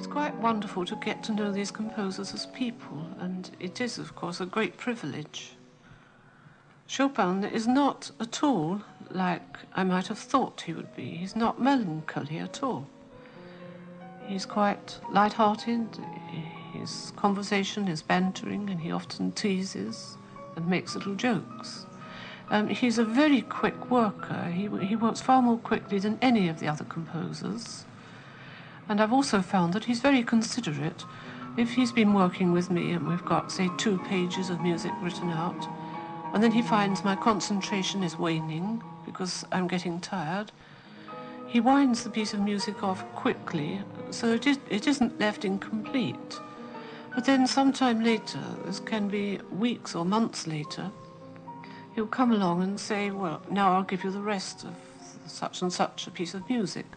It's quite wonderful to get to know these composers as people, and it is, of course, a great privilege. Chopin is not at all like I might have thought he would be. He's not melancholy at all. He's quite light-hearted. His conversation is bantering, and he often teases and makes little jokes. He's a very quick worker. He works far more quickly than any of the other composers. And I've also found that he's very considerate. If he's been working with me and we've got, say, 2 pages of music written out, and then he finds my concentration is waning because I'm getting tired, he winds the piece of music off quickly, so it isn't left incomplete. But then sometime later, this can be weeks or months later, he'll come along and say, well, now I'll give you the rest of such and such a piece of music.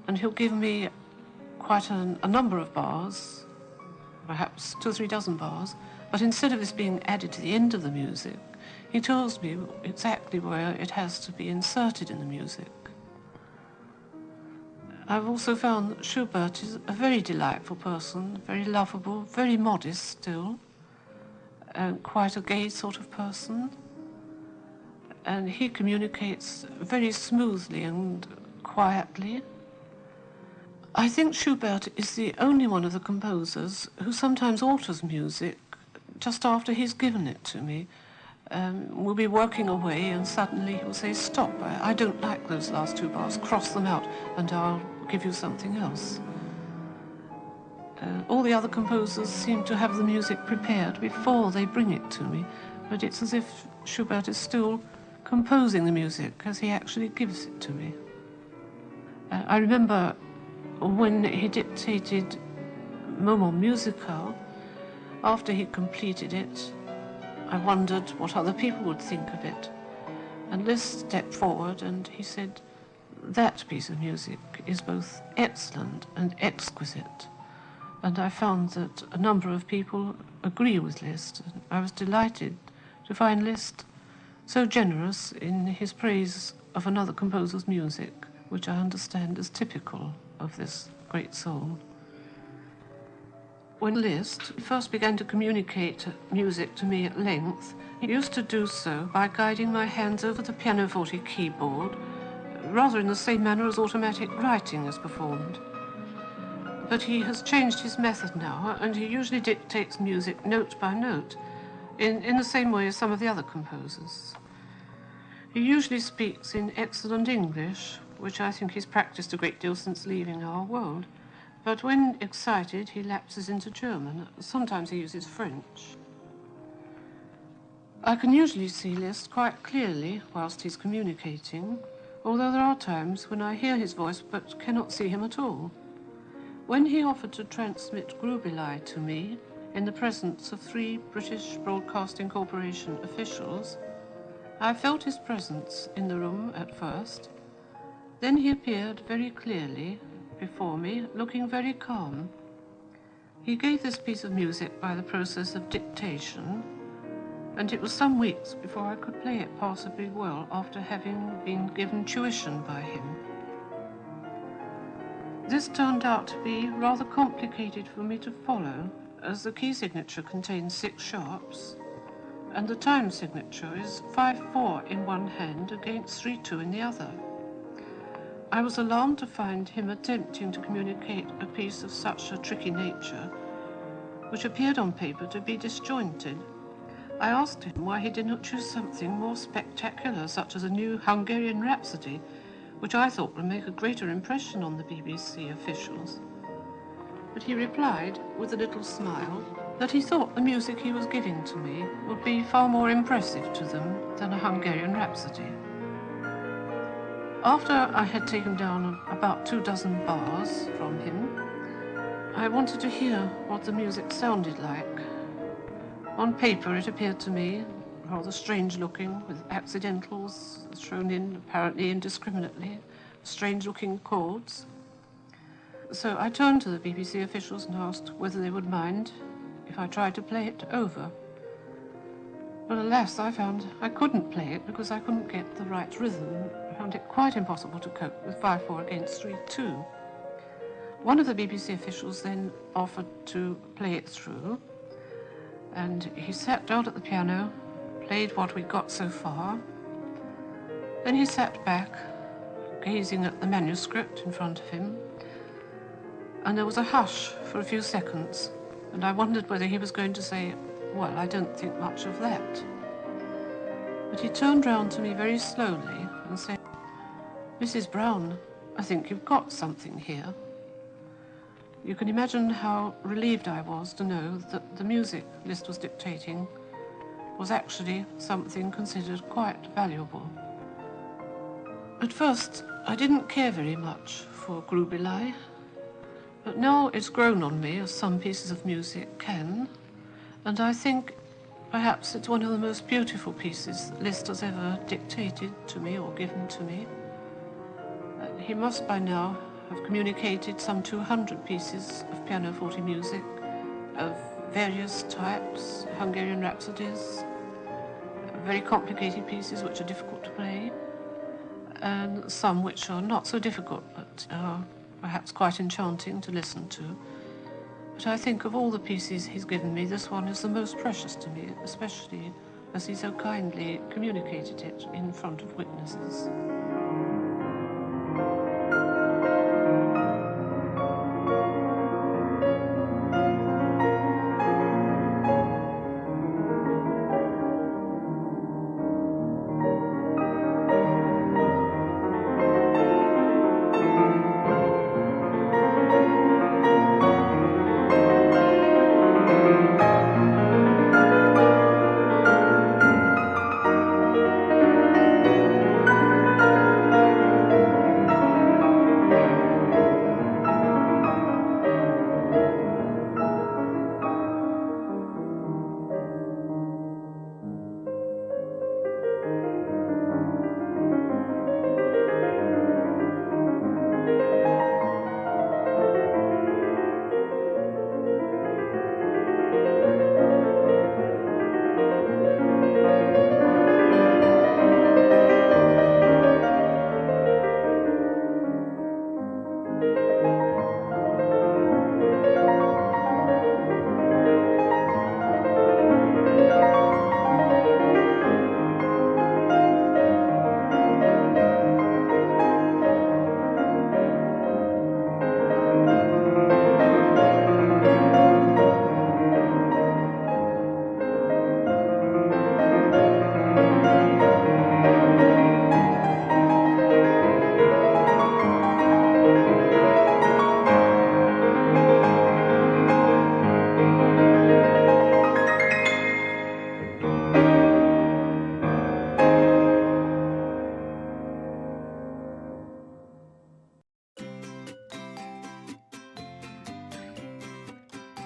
And he'll give me quite a number of bars, perhaps 2 or 3 dozen bars, but instead of this being added to the end of the music, he tells me exactly where it has to be inserted in the music. I've also found that Schubert is a very delightful person, very lovable, very modest still, and quite a gay sort of person. And he communicates very smoothly and quietly. I think Schubert is the only one of the composers who sometimes alters music just after he's given it to me. We'll be working away and suddenly he'll say, stop, I don't like those last 2 bars, cross them out and I'll give you something else. All the other composers seem to have the music prepared before they bring it to me, but it's as if Schubert is still composing the music as he actually gives it to me. I remember when he dictated Moment Musical, after he completed it, I wondered what other people would think of it. And Liszt stepped forward and he said, that piece of music is both excellent and exquisite. And I found that a number of people agree with Liszt. I was delighted to find Liszt so generous in his praise of another composer's music, which I understand is typical of this great soul. When Liszt first began to communicate music to me at length, he used to do so by guiding my hands over the pianoforte keyboard, rather in the same manner as automatic writing is performed. But he has changed his method now, and he usually dictates music note by note, in the same way as some of the other composers. He usually speaks in excellent English, which I think he's practiced a great deal since leaving our world. But when excited, he lapses into German. Sometimes he uses French. I can usually see Liszt quite clearly whilst he's communicating, although there are times when I hear his voice but cannot see him at all. When he offered to transmit Grubelei to me in the presence of 3 British Broadcasting Corporation officials, I felt his presence in the room at first. Then he appeared very clearly before me, looking very calm. He gave this piece of music by the process of dictation, and it was some weeks before I could play it passably well after having been given tuition by him. This turned out to be rather complicated for me to follow, as the key signature contains 6 sharps, and the time signature is 5/4 in one hand against 3/2 in the other. I was alarmed to find him attempting to communicate a piece of such a tricky nature, which appeared on paper to be disjointed. I asked him why he did not choose something more spectacular, such as a new Hungarian Rhapsody, which I thought would make a greater impression on the BBC officials. But he replied, with a little smile, that he thought the music he was giving to me would be far more impressive to them than a Hungarian Rhapsody. After I had taken down about 2 dozen bars from him, I wanted to hear what the music sounded like. On paper it appeared to me rather strange-looking, with accidentals thrown in apparently indiscriminately, strange-looking chords. So I turned to the BBC officials and asked whether they would mind if I tried to play it over. But alas, I found I couldn't play it because I couldn't get the right rhythm. I found it quite impossible to cope with 5/4 against 3/2. One of the BBC officials then offered to play it through, and he sat down at the piano, played what we got so far. Then he sat back, gazing at the manuscript in front of him, and there was a hush for a few seconds, and I wondered whether he was going to say, "Well, I don't think much of that." But he turned round to me very slowly and said, "Mrs. Brown, I think you've got something here." You can imagine how relieved I was to know that the music Liszt was dictating was actually something considered quite valuable. At first, I didn't care very much for Grubelei, but now it's grown on me, as some pieces of music can, and I think perhaps it's one of the most beautiful pieces Liszt has ever dictated to me or given to me. He must by now have communicated some 200 pieces of pianoforte music of various types, Hungarian rhapsodies, very complicated pieces which are difficult to play, and some which are not so difficult but are perhaps quite enchanting to listen to. But I think of all the pieces he's given me, this one is the most precious to me, especially as he so kindly communicated it in front of witnesses.